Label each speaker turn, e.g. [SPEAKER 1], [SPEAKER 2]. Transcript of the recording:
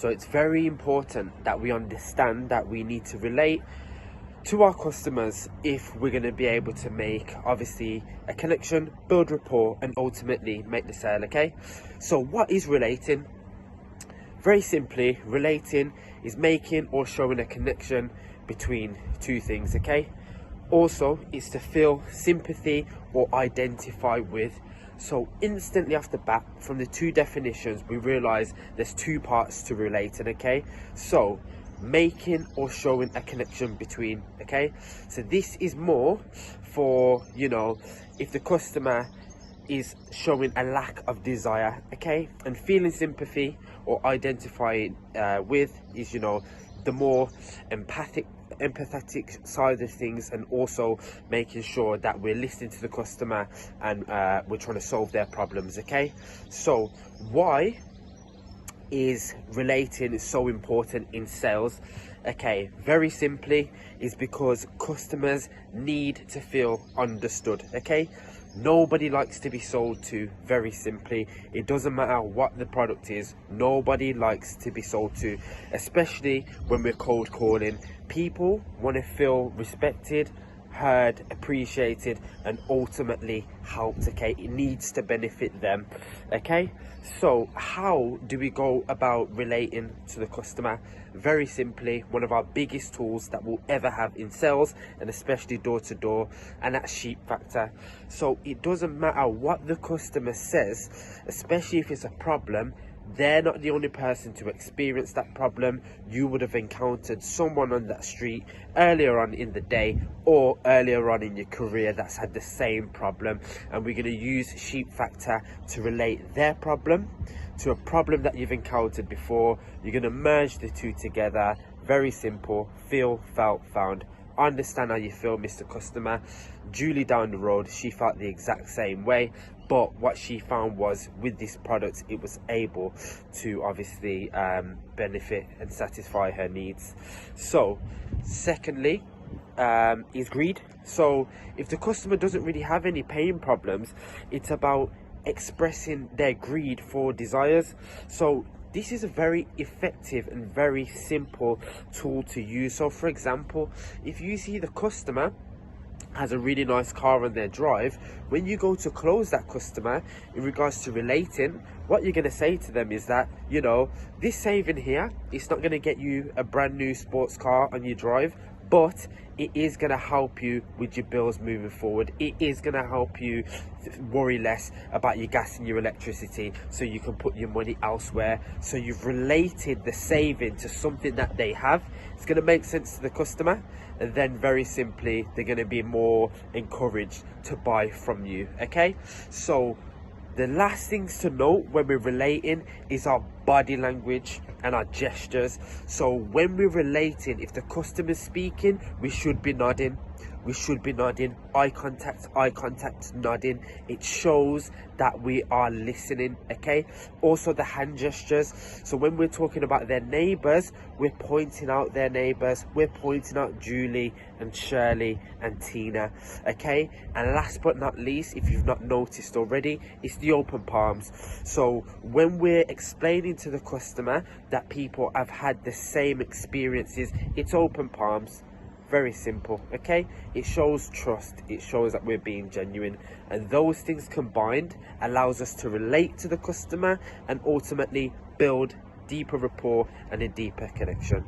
[SPEAKER 1] So it's very important that we understand that we need to relate to our customers if we're going to be able to make obviously a connection, build rapport, and ultimately make the sale. Okay, so what is relating? Very simply, relating is making or showing a connection between two things. Okay, also it's to feel sympathy or identify with. So instantly off the bat, from the two definitions, we realize there's two parts to relating. Okay, so making or showing a connection between. Okay, so this is more for, you know, if the customer is showing a lack of desire. Okay, and feeling sympathy or identifying with is, you know, the more empathetic side of things, and also making sure that we're listening to the customer and we're trying to solve their problems. Okay, so why is relating so important in sales? Okay, very simply is because customers need to feel understood. Okay, nobody likes to be sold to. Very simply, it doesn't matter what the product is, nobody likes to be sold to, especially when we're cold calling. People want to feel respected, heard, appreciated, and ultimately helped. Okay, it needs to benefit them. Okay, so how do we go about relating to the customer? Very simply, one of our biggest tools that we'll ever have in sales, and especially door to door, and that's sheep factor. So it doesn't matter what the customer says, especially if it's a problem. They're not the only person to experience that problem. You would have encountered someone on that street earlier on in the day or earlier on in your career that's had the same problem, and we're going to use sheep factor to relate their problem to a problem that you've encountered before. You're going to merge the two together. Very simple. Feel, felt, found. I understand how you feel, Mr. Customer. Julie down the road, she felt the exact same way, but what she found was with this product, it was able to obviously benefit and satisfy her needs. So secondly, is greed. So if the customer doesn't really have any pain problems, it's about expressing their greed for desires. So this is a very effective and very simple tool to use. So for example, if you see the customer has a really nice car on their drive, when you go to close that customer in regards to relating, what you're going to say to them is that, you know, this saving here, it's not going to get you a brand new sports car on your drive, but it is going to help you with your bills moving forward. It is going to help you worry less about your gas and your electricity, so you can put your money elsewhere. So you've related the saving to something that they have. It's going to make sense to the customer, and then very simply, they're going to be more encouraged to buy from you. Okay, so the last things to note when we're relating is our body language and our gestures. So when we're relating, if the customer's speaking, we should be nodding. We should be nodding. Eye contact, nodding. It shows that we are listening. Okay, also the hand gestures. So when we're talking about their neighbors, we're pointing out their neighbors. We're pointing out Julie and Shirley and Tina. Okay, and last but not least, if you've not noticed already, it's the open palms. So when we're explaining to the customer that people have had the same experiences, it's open palms. Very simple. Okay, it shows trust, it shows that we're being genuine, and those things combined allows us to relate to the customer and ultimately build deeper rapport and a deeper connection.